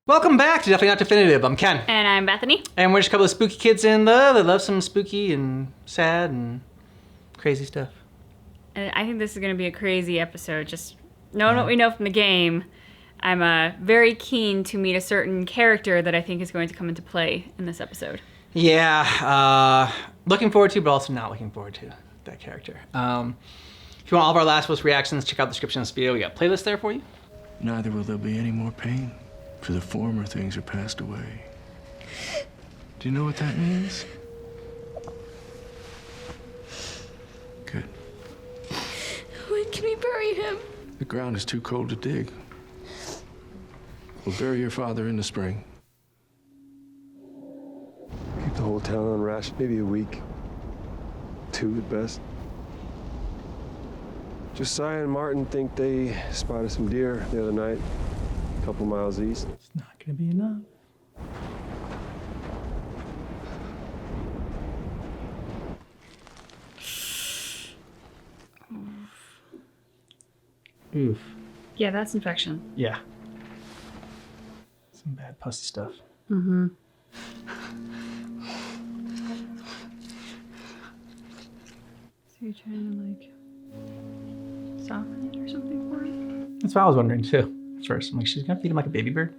Welcome back to Definitely Not Definitive. I'm Ken. And I'm Bethany. And we're just a couple of spooky kids in love that love some spooky and sad and crazy stuff. And I think this is going to be a crazy episode. Just knowing what we know from the game, I'm very keen to meet a certain character that I think is going to come into play in this episode. Yeah, looking forward to, but also not looking forward to that character. If you want all of our Last of Us reactions, check out the description of this video. We got a playlist there for you. Neither will there be any more pain, for the former things are passed away. Do you know what that means? Good. When can we bury him? The ground is too cold to dig. We'll bury your father in the spring. Keep the whole town on ration, maybe a week. 2 at best. Josiah and Martin think they spotted some deer the other night, a couple miles east. It's not gonna be enough. Oof. Yeah, that's infection. Yeah. Some bad pussy stuff. Mm-hmm. So you're trying to, soften it or something for him? That's what I was wondering too. At first, I'm like, she's gonna feed him like a baby bird.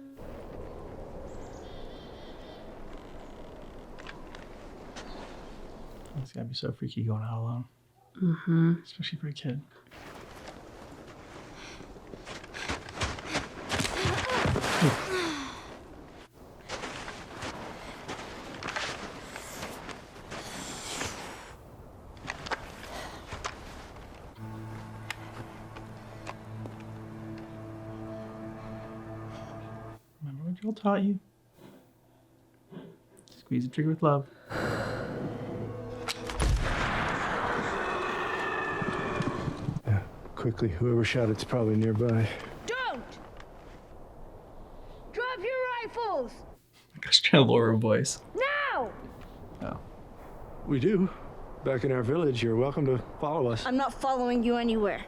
It's gotta be so freaky going out alone. Mm-hmm. Especially for a kid. Remember what Joel taught you? Squeeze the trigger with love. Yeah, quickly, whoever shot it's probably nearby. Don't! Drop your rifles! I was trying to lower her voice. Now! Oh. We do. Back in our village, you're welcome to follow us. I'm not following you anywhere.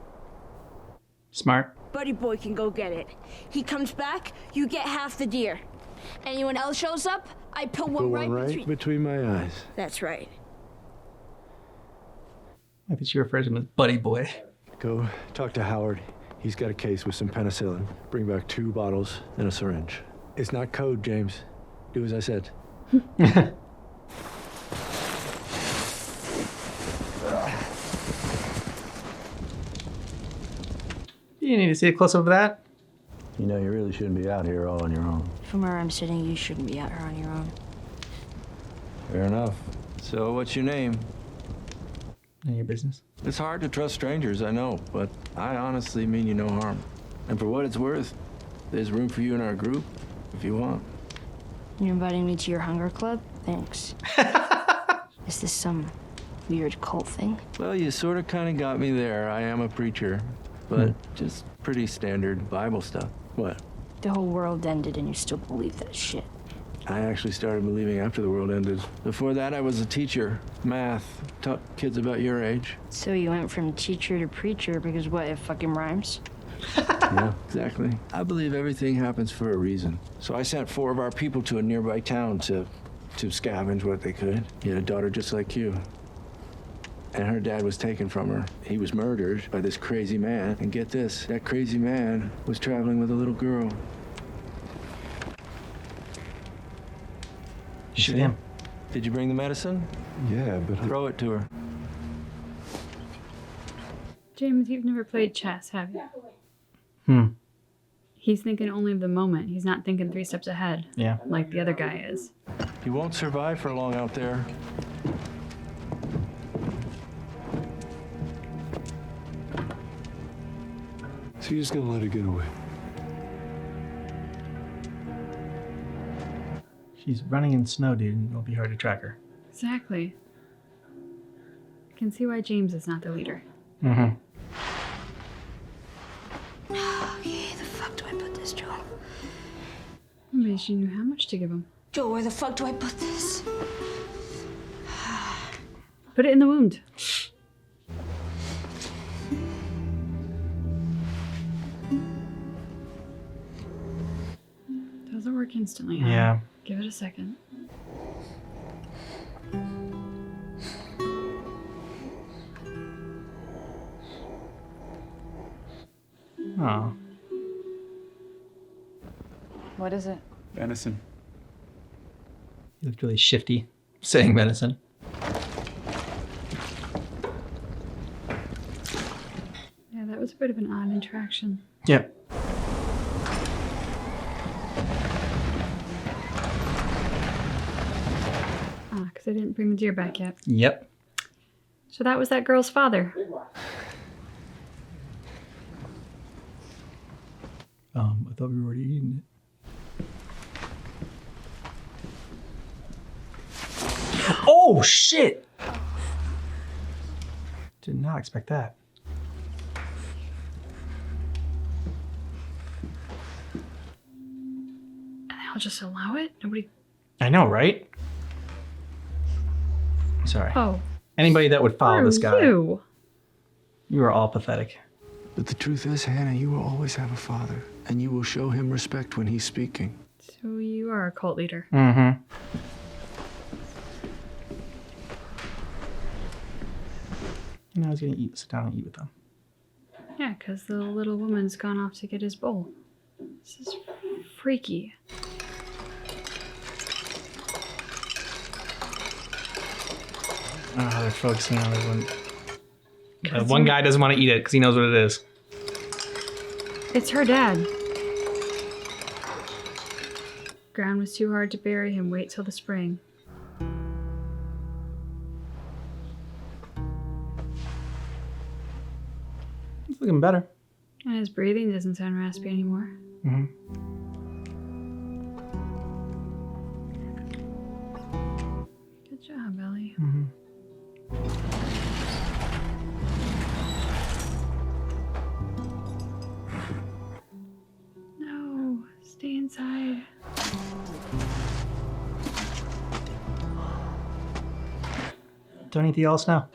Smart. Buddy boy can go get it. He comes back, you get half the deer. Anyone else shows up, I put Put one one right right between my eyes. That's right. I think she refers to him as Buddy Boy. Go talk to Howard. He's got a case with some penicillin. Bring back 2 bottles and a syringe. It's not code, James. Do as I said. You need to see a close up of that. You know, you really shouldn't be out here all on your own. From where I'm sitting, you shouldn't be out here on your own. Fair enough. So, what's your name? None of your business. It's hard to trust strangers, I know, but I honestly mean you no harm. And for what it's worth, there's room for you in our group if you want. You're inviting me to your hunger club? Thanks. Is this some weird cult thing? Well, you sort of kind of got me there. I am a preacher, but just pretty standard Bible stuff. What? The whole world ended and you still believe that shit. I actually started believing after the world ended. Before that, I was a teacher. Math. Taught kids about your age. So you went from teacher to preacher because what, it fucking rhymes? Yeah, exactly. I believe everything happens for a reason. So I sent 4 of our people to a nearby town to scavenge what they could. He had a daughter just like you. And her dad was taken from her. He was murdered by this crazy man. And get this, that crazy man was traveling with a little girl. Shoot him. Did you bring the medicine? Yeah, but Throw it to her. James, you've never played chess, have you? He's thinking only of the moment. He's not thinking 3 steps ahead. Yeah. Like the other guy is. He won't survive for long out there. so you're just gonna let her get away. She's running in snow, dude, and it'll be hard to track her. Exactly. I can see why James is not the leader. Mm-hmm. Okay, the fuck do I put this, Joe? Maybe she knew how much to give him. Joe, where the fuck do I put this? Put it in the wound. work instantly. Huh? Yeah. Give it a second. Oh. What is it? Venison. You looked really shifty saying venison. Yeah, that was a bit of an odd interaction. Yep. Because I didn't bring the deer back yet. Yep. So that was that girl's father. I thought we were already eating it. Oh shit! Did not expect that. And I'll just allow it? Nobody. I know, right? Sorry. Oh. Anybody that would follow this guy, You. you are all pathetic. But the truth is, Hannah, you will always have a father, and you will show him respect when he's speaking. So you are a cult leader. Mm-hmm. And I was gonna sit down and eat with them. Yeah, because the little woman's gone off to get his bowl. This is freaky. Oh, they're focusing on everyone. One guy doesn't want to eat it because he knows what it is. It's her dad. Ground was too hard to bury him. Wait till the spring. It's looking better. And his breathing doesn't sound raspy anymore. Mm-hmm. Good job, Ellie. Mm-hmm. No, stay inside. Do anything else now?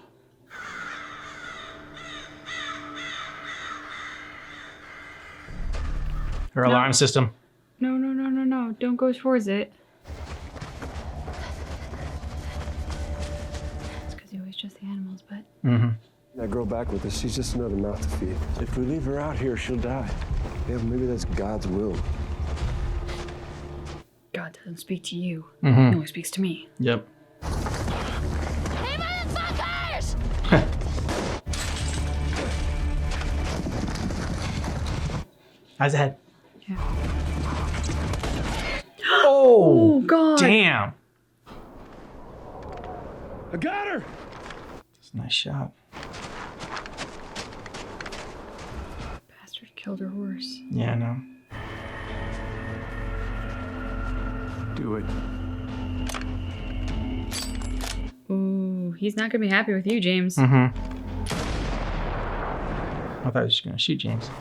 Her alarm system. No, no, no, no, no. Don't go towards it. It's because you always trust the animals, but... Mm-hmm. That girl back with us, she's just another mouth to feed. If we leave her out here, she'll die. Yeah, maybe that's God's will. God doesn't speak to you. Mm-hmm. He only speaks to me. Yep. Hey, motherfuckers! Eyes ahead. Yeah. Oh, God. damn. I got her! That's a nice shot. Bastard killed her horse. Yeah, I know. Do it. Ooh, he's not gonna be happy with you, James. Mm-hmm. I thought he was just gonna shoot James.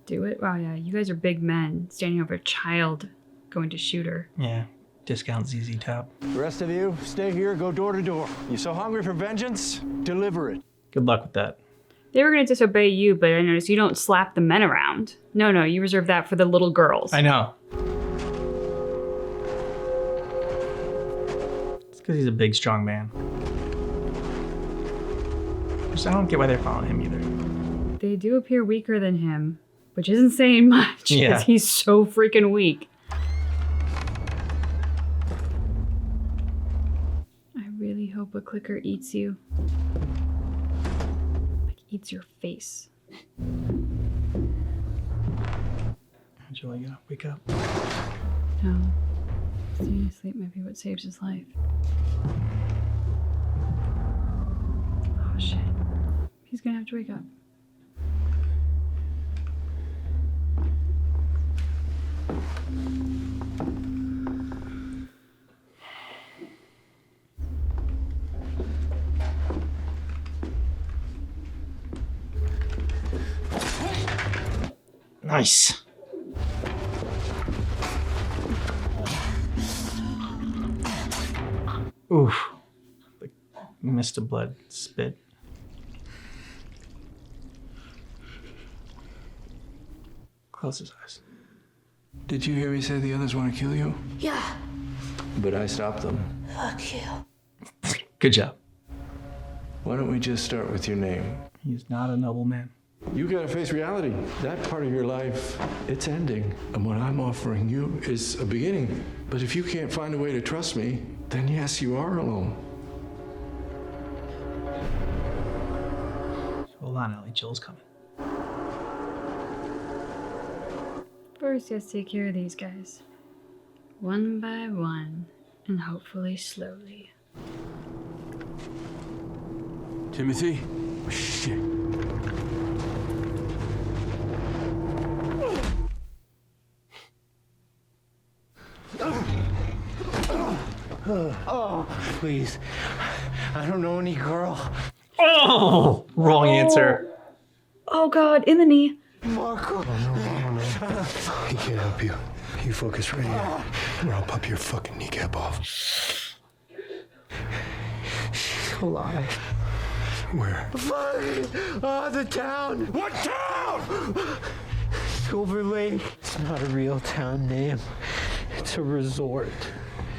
Do it? Wow, yeah. You guys are big men standing over a child going to shoot her. Yeah. Discount ZZ Top. The rest of you, stay here, go door to door. You so hungry for vengeance? Deliver it. Good luck with that. They were gonna disobey you, but I noticed you don't slap the men around. No, no, you reserve that for the little girls. I know. It's because he's a big, strong man. Just, I don't get why they're following him either. They do appear weaker than him, which isn't saying much, Yeah. because he's so freaking weak. I really hope a clicker eats you. Like, eats your face. Joey, you gotta wake up. No. Staying asleep might be what saves his life. Oh, shit. He's gonna have to wake up. Nice. Oof. Like, missed a blood spit. Close his eyes. Did you hear me say the others want to kill you? Yeah. But I stopped them. Fuck you. Good job. Why don't we just start with your name? He's not a noble man. You gotta face reality. That part of your life, it's ending. And what I'm offering you is a beginning. But if you can't find a way to trust me, then yes, you are alone. Hold on, Ellie. Joel's coming. First, you have to take care of these guys. One by one, and hopefully slowly. Timothy? Shit. Oh, please. I don't know any girl. Oh! Wrong answer. Oh god, in the knee. Marco. He can't help you. You focus right here, or I'll pop your fucking kneecap off. She's alive. Where? The town. What town? Silver Lake. It's not a real town name. It's a resort.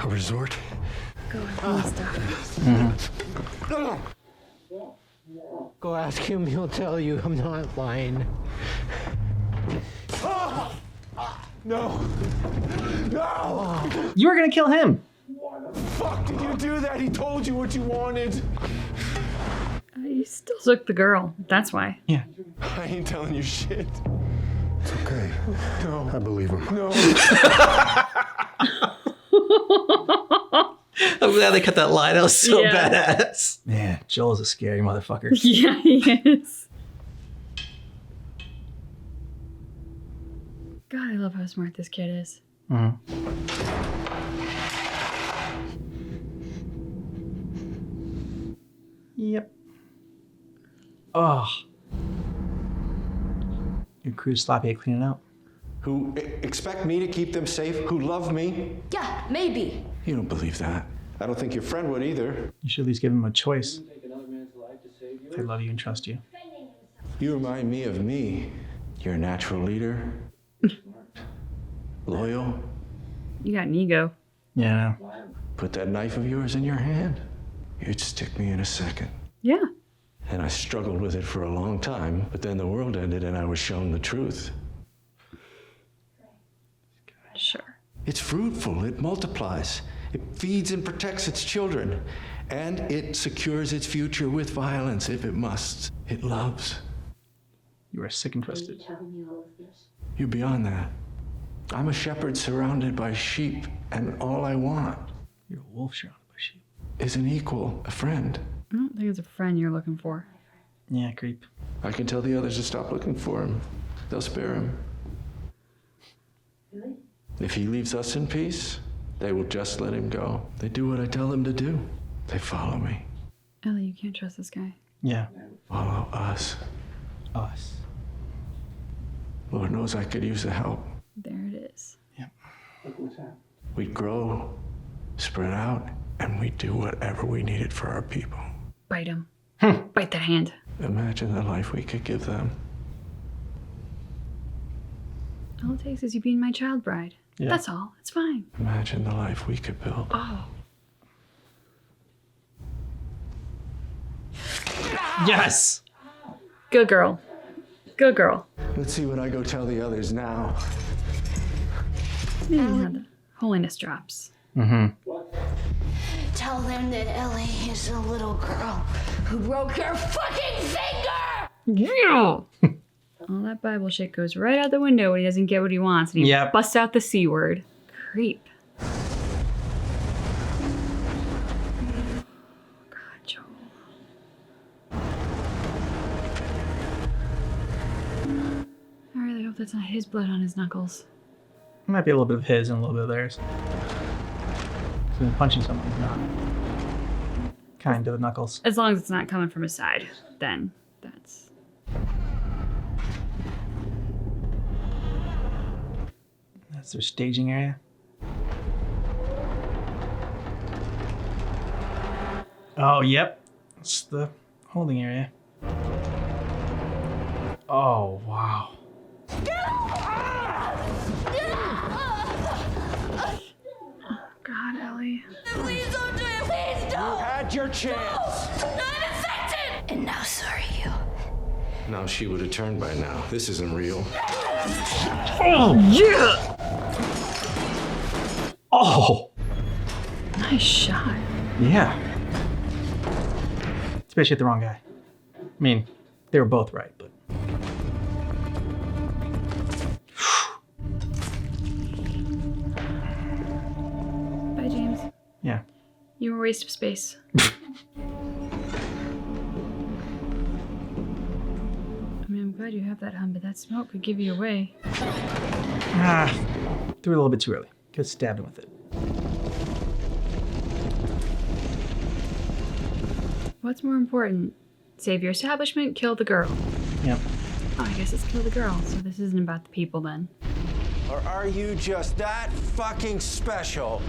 A resort? Go on, stuff. Go ask him. He'll tell you. I'm not lying. No. No! You were gonna kill him. Fuck did you do that? He told you what you wanted. You still took the girl. That's why. Yeah. I ain't telling you shit. It's okay. No. I believe him. No. I'm glad they cut that line. That was so Yeah. badass. Man, Joel's a scary motherfucker. Yeah, he is. God, I love how smart this kid is. Yep. Oh. Your crew's sloppy at cleaning out. Who expect me to keep them safe? Who love me? Yeah, maybe. You don't believe that. I don't think your friend would either. You should at least give him a choice. They love you and trust you. You remind me of me. You're a natural leader. Loyal. You got an ego. Yeah, I know. Put that knife of yours in your hand. You'd stick me in a second. Yeah. And I struggled with it for a long time, but then the world ended and I was shown the truth. Sure. It's fruitful, it multiplies, it feeds and protects its children, and it secures its future with violence if it must. It loves. You are sick and twisted. You're beyond that. I'm a shepherd surrounded by sheep, and all I want You're a wolf surrounded by sheep. is an equal, a friend. I don't think it's a friend you're looking for. Yeah, creep. I can tell the others to stop looking for him. They'll spare him. If he leaves us in peace, they will just let him go. They do what I tell them to do. They follow me. Ellie, you can't trust this guy. Yeah. Follow us. Us. Lord knows I could use the help. There it is. Yep. We grow, spread out, and we do whatever we needed for our people. Bite him. Bite that hand. Imagine the life we could give them. All it takes is you being my child bride. Yeah. That's all. It's fine. Imagine the life we could build. Oh. Yes! Good girl. Good girl. Let's see what I go tell the others now. Maybe not the holiness drops. Tell them that Ellie is a little girl who broke her fucking finger! Yeah. All that Bible shit goes right out the window when he doesn't get what he wants and he Yep. busts out the C word. Creep. God, Joel. I really hope that's not his blood on his knuckles. Might be a little bit of his and a little bit of theirs. So then punching someone's not. Kind of the knuckles. As long as it's not coming from his side, then that's... That's their staging area. Oh, yep. It's the holding area. Oh, wow. Ellie. Please don't do it. Please don't. Had your chance. No, I'm infected. And now so are you. No, she would have turned by now. This isn't real. Oh, yeah! Oh! Nice shot. Yeah. Especially at the wrong guy. I mean, they were both right, but. Bye, James. Yeah. You were a waste of space. I mean, I'm glad you have that, hun, but that smoke could give you away. Ah, threw it a little bit too early. Could have stabbed him with it. What's more important? Save your establishment, kill the girl. Yep. Oh, I guess it's kill the girl, so this isn't about the people then. Or are you just that fucking special?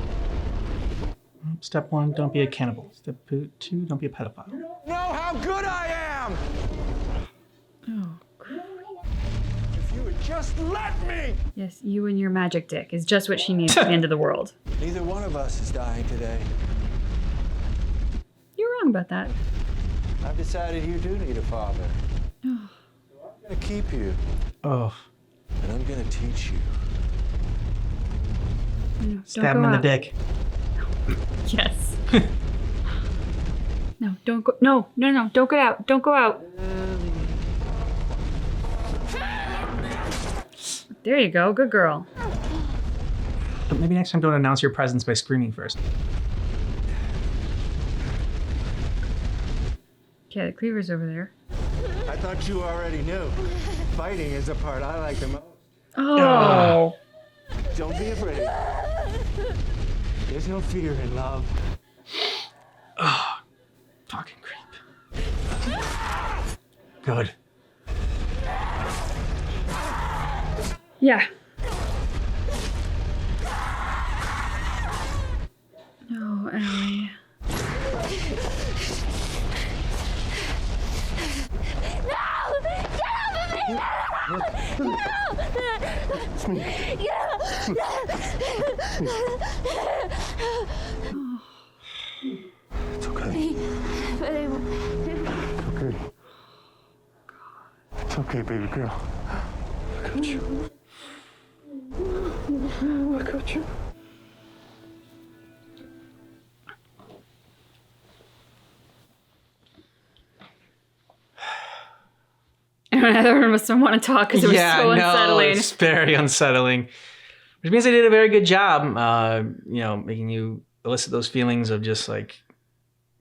Step 1, don't be a cannibal. Step 2, don't be a pedophile. Know how good I am! Oh, If you would just let me! yes, you and your magic dick is just what she needs at the end of the world. Neither one of us is dying today. You're wrong about that. I've decided you do need a father. I'm gonna keep you, Oh, and I'm gonna teach you. No, stab him in the dick. Yes. No, don't go. No, don't go out. Don't go out. There you go. Good girl. But maybe next time don't announce your presence by screaming first. Okay, the cleaver's over there. I thought you already knew. Fighting is the part I like the most. Oh. Don't be afraid. There's no fear in love. Fucking creep. Good. Yeah. No, Ellie. It's okay. Okay. It's okay, baby girl. I got you. I got you. Everyone must want to talk because it was so unsettling. It's very unsettling. Which means they did a very good job, making you elicit those feelings of just like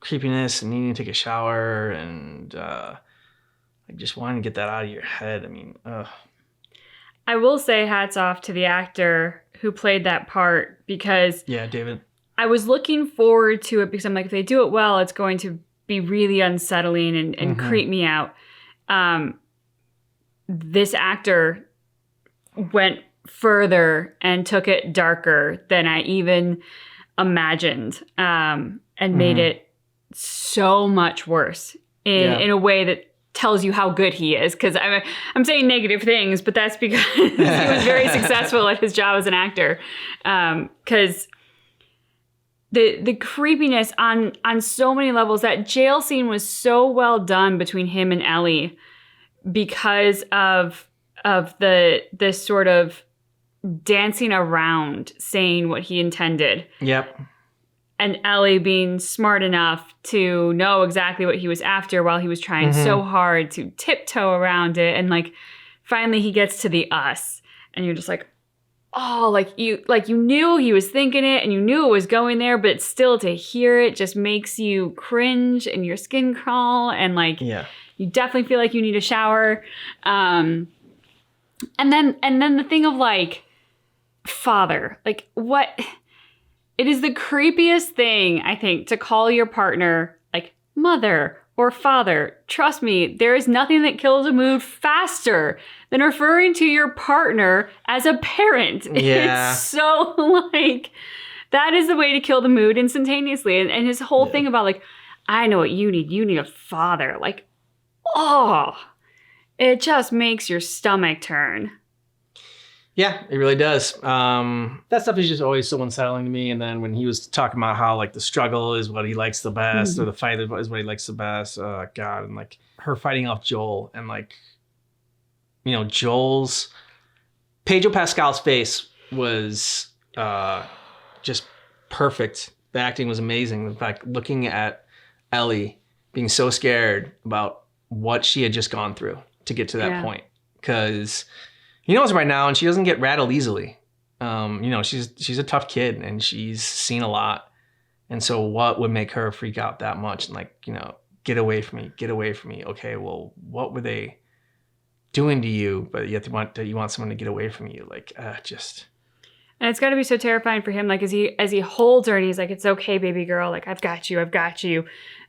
creepiness and needing to take a shower and like just wanting to get that out of your head. I mean, I will say hats off to the actor who played that part because yeah, David. I was looking forward to it because I'm like, if they do it well, it's going to be really unsettling and creep me out. This actor went further and took it darker than I even imagined, and made it so much worse in a way that tells you how good he is. Because I'm saying negative things, but that's because he was very successful at his job as an actor. Because the creepiness on so many levels, that jail scene was so well done between him and Ellie because of this sort of dancing around saying what he intended. Yep. And Ellie being smart enough to know exactly what he was after while he was trying so hard to tiptoe around it. And like finally he gets to the us and you're just like, oh, you knew he was thinking it and you knew it was going there, but still to hear it just makes you cringe and your skin crawl and like you definitely feel like you need a shower. And then the thing of like father, like what? It is the creepiest thing, I think, to call your partner like mother or father. Trust me, there is nothing that kills a mood faster than referring to your partner as a parent. Yeah. It's so like, that is the way to kill the mood instantaneously. And his whole thing about like, I know what you need a father. Like, oh, it just makes your stomach turn. Yeah, it really does. That stuff is just always so unsettling to me. And then when he was talking about how like the struggle is what he likes the best, or the fight is what he likes the best. Oh God, and like her fighting off Joel, and like, you know, Joel's Pedro Pascal's face was just perfect. The acting was amazing. In fact, looking at Ellie being so scared about what she had just gone through to get to that point, because he knows right now, and she doesn't get rattled easily. You know, she's a tough kid, and she's seen a lot. And so what would make her freak out that much? And like, you know, get away from me, get away from me. Okay, well, what were they doing to you? But yet you want someone to get away from you. Like, just. And it's got to be so terrifying for him. Like as he holds her and he's like, "It's okay, baby girl. Like I've got you. I've got you."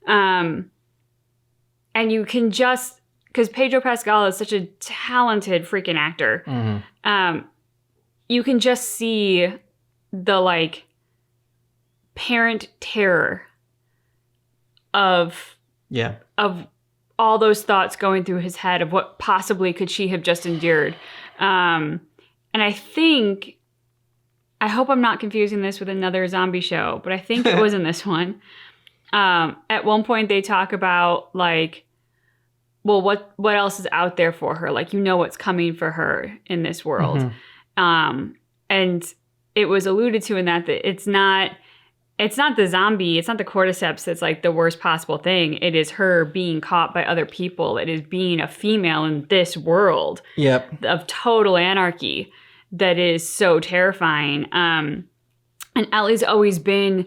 And you can just, because Pedro Pascal is such a talented freaking actor, you can just see the like parent terror of all those thoughts going through his head of what possibly could she have just endured. And I hope I'm not confusing this with another zombie show, but I think it was in this one. At one point they talk about like, well, what else is out there for her? Like, you know what's coming for her in this world. And it was alluded to in that it's not the zombie, it's not the cordyceps that's like the worst possible thing. It is her being caught by other people. It is being a female in this world of total anarchy that is so terrifying. And Ellie's always been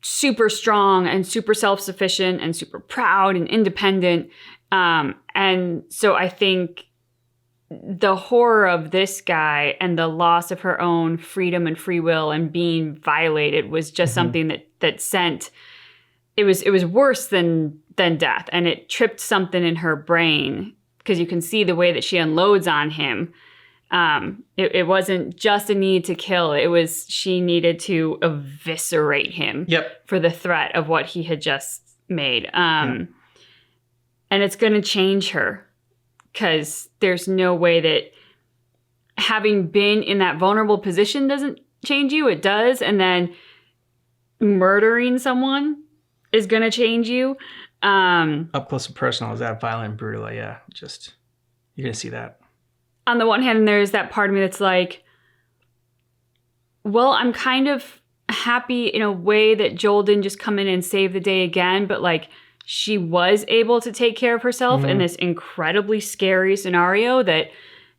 super strong and super self-sufficient and super proud and independent. And so I think the horror of this guy and the loss of her own freedom and free will and being violated was just something that sent, it was worse than death. And it tripped something in her brain, because you can see the way that she unloads on him. It wasn't just a need to kill. It was, she needed to eviscerate him for the threat of what he had just made. And it's going to change her, because there's no way that having been in that vulnerable position doesn't change you. It does. And then murdering someone is going to change you. Up close and personal, is that violent and brutal? Yeah, just, you're going to see that. On the one hand, there's that part of me that's like, well, I'm kind of happy in a way that Joel didn't just come in and save the day again, but like, she was able to take care of herself in this incredibly scary scenario that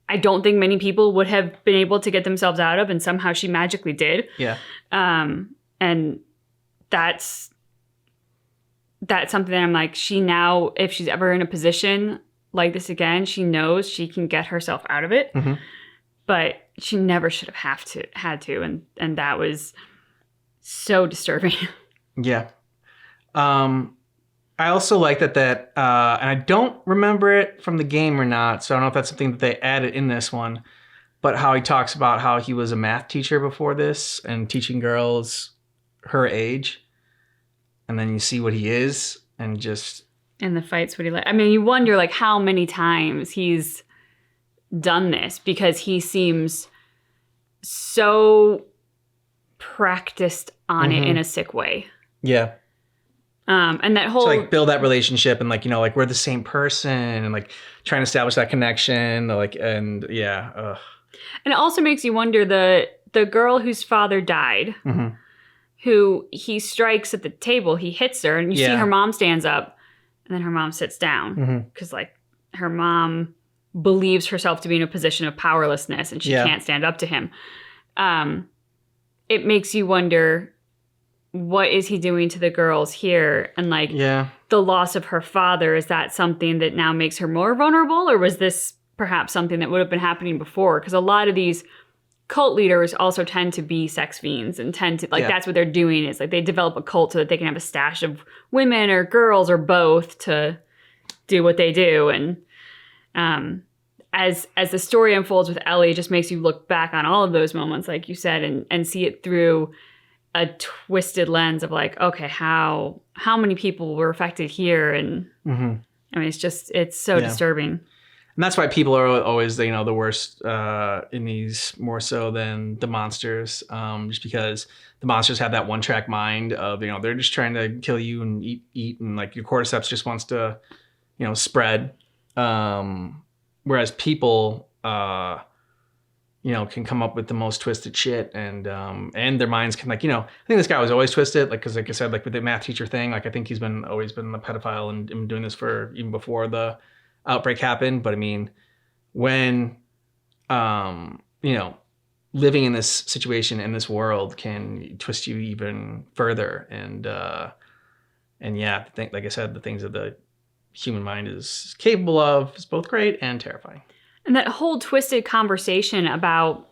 I don't think many people would have been able to get themselves out of, and somehow she magically did. Yeah. And that's something that I'm like, she now, if she's ever in a position like this again, she knows she can get herself out of it. But she never should have had to, and that was so disturbing. Yeah. I also like that and I don't remember it from the game or not, so I don't know if that's something that they added in this one, but how he talks about how he was a math teacher before this and teaching girls her age, and then you see what he is, and just... In the fights, what he like. I mean, you wonder like how many times he's done this, because he seems so practiced on it in a sick way. Yeah. And that whole... So like build that relationship and like, you know, like we're the same person and like trying to establish that connection, like, and yeah. Ugh. And it also makes you wonder the girl whose father died, who he strikes at the table, he hits her, and you see her mom stands up, and then her mom sits down, because like her mom believes herself to be in a position of powerlessness and she can't stand up to him. It makes you wonder, what is he doing to the girls here? And like the loss of her father, is that something that now makes her more vulnerable, or was this perhaps something that would have been happening before? Because a lot of these cult leaders also tend to be sex fiends and tend to like that's what they're doing, is like they develop a cult so that they can have a stash of women or girls or both to do what they do. And as the story unfolds with Ellie, it just makes you look back on all of those moments, like you said, and see it through a twisted lens of like, okay, how many people were affected here? And I mean, it's so disturbing. And And that's why people are always, you know, the worst in these more so than the monsters, just because the monsters have that one-track mind of, you know, they're just trying to kill you and eat, and like your cordyceps just wants to, you know, spread. Whereas people, you know, can come up with the most twisted shit, and their minds can, like, you know, I think this guy was always twisted, like, because like I said, like with the math teacher thing, like I think he's always been a pedophile and been doing this for even before the outbreak happened. But I mean, when you know, living in this situation in this world can twist you even further, and yeah, I think, like I said, the things that the human mind is capable of is both great and terrifying. And that whole twisted conversation about,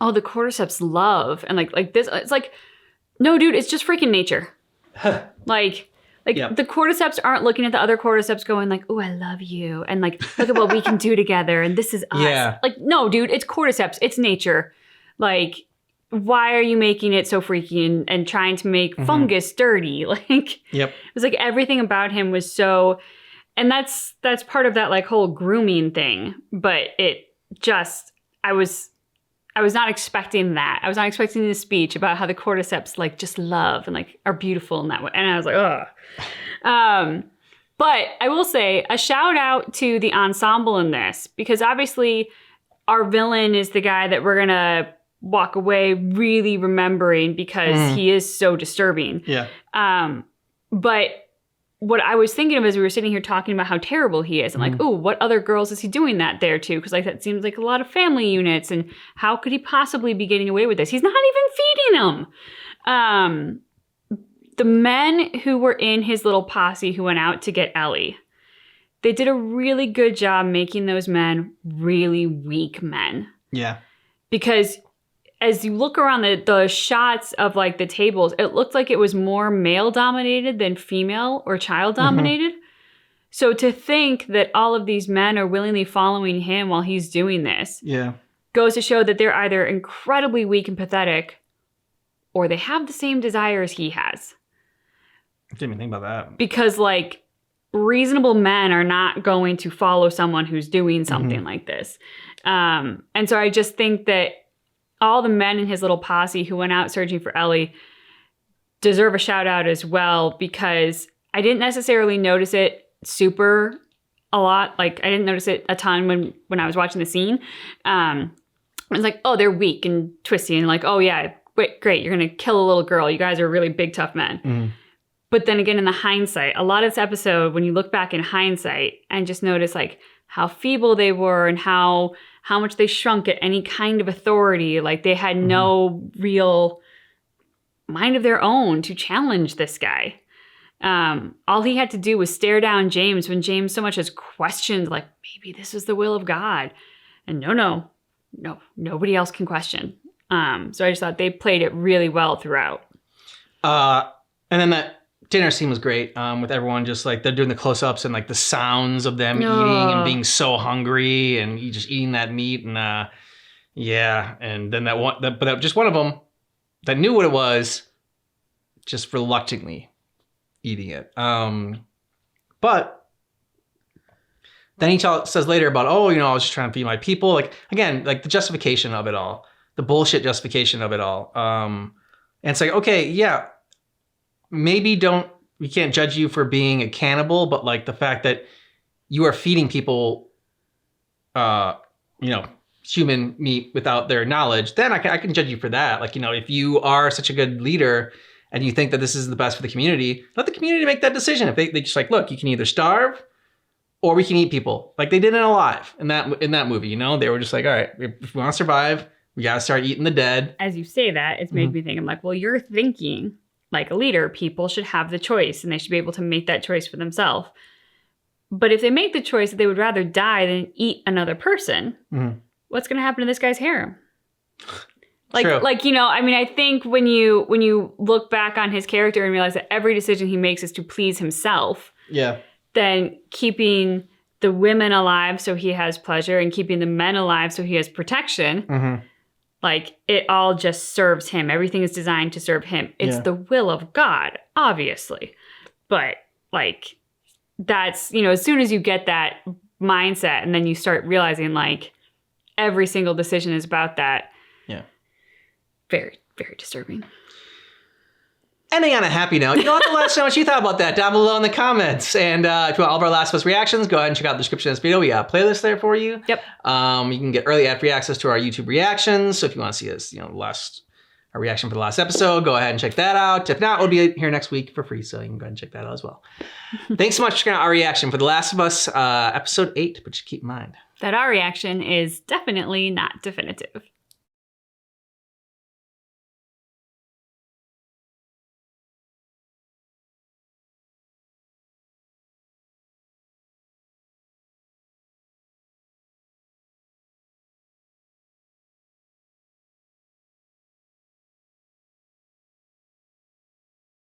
oh, the cordyceps love, and like this, it's like, no, dude, it's just freaking nature. like Yep. The cordyceps aren't looking at the other cordyceps going like, oh, I love you, and like, look at what we can do together, and this is us. Yeah. Like, no, dude, it's cordyceps, it's nature. Like, why are you making it so freaky and trying to make fungus dirty? Like, Yep. it was like everything about him was so. And that's part of that like whole grooming thing. But it just, I was not expecting that. I was not expecting the speech about how the cordyceps like just love and like are beautiful in that way. And I was like, ugh. But I will say a shout out to the ensemble in this, because obviously our villain is the guy that we're going to walk away really remembering because he is so disturbing. Yeah. But what I was thinking of as we were sitting here talking about how terrible he is, and like, oh, what other girls is he doing that there to? Because like that seems like a lot of family units, and how could he possibly be getting away with this? He's not even feeding them. The men who were in his little posse who went out to get Ellie, they did a really good job making those men really weak men. Yeah. Because as you look around the shots of like the tables, it looked like it was more male dominated than female or child dominated. So to think that all of these men are willingly following him while he's doing this Yeah. goes to show that they're either incredibly weak and pathetic, or they have the same desires he has. I didn't even think about that. Because like reasonable men are not going to follow someone who's doing something like this. And so I just think that all the men in his little posse who went out searching for Ellie deserve a shout out as well, because I didn't necessarily notice it super a lot. Like I didn't notice it a ton when I was watching the scene. I was like, oh, they're weak and twisty, and like, oh yeah, great, you're gonna kill a little girl. You guys are really big, tough men. But then again, in the hindsight, a lot of this episode, when you look back in hindsight and just notice like how feeble they were and how much they shrunk at any kind of authority, like they had no real mind of their own to challenge this guy. All he had to do was stare down James when James so much as questioned, like, maybe this is the will of God. And no, nobody else can question. So I just thought they played it really well throughout. And then that dinner scene was great, with everyone just like they're doing the close-ups and like the sounds of them eating and being so hungry and just eating that meat, and yeah, and then but just one of them that knew what it was, just reluctantly eating it. But then he says later about, oh, you know, I was just trying to feed my people. Like again, like the justification of it all, the bullshit justification of it all. And it's like, okay, yeah. Maybe we can't judge you for being a cannibal, but like the fact that you are feeding people, you know, human meat without their knowledge, then I can judge you for that. Like, you know, if you are such a good leader and you think that this is the best for the community, let the community make that decision. If they just like, look, you can either starve or we can eat people, like they did in Alive in that movie. You know, they were just like, all right, if we want to survive, we got to start eating the dead. As you say that, it's made me think, I'm like, well, you're thinking like a leader, people should have the choice and they should be able to make that choice for themselves. But if they make the choice that they would rather die than eat another person, what's going to happen to this guy's harem? Like, you know, I mean, I think when you look back on his character and realize that every decision he makes is to please himself, then keeping the women alive so he has pleasure and keeping the men alive so he has protection, like it all just serves him. Everything is designed to serve him. It's the will of God, obviously. But like that's, you know, as soon as you get that mindset, and then you start realizing like every single decision is about that. Yeah. Very, very disturbing. Ending on a happy note, you don't have to let us know what you thought about that down below in the comments. And if you want all of our Last of Us reactions, go ahead and check out the description of this video. We got a playlist there for you. Yep. You can get early ad-free access to our YouTube reactions. So if you want to see us, our reaction for the last episode, go ahead and check that out. If not, we'll be here next week for free, so you can go ahead and check that out as well. Thanks so much for checking out our reaction for The Last of Us episode 8, but just keep in mind That our reaction is definitely not definitive.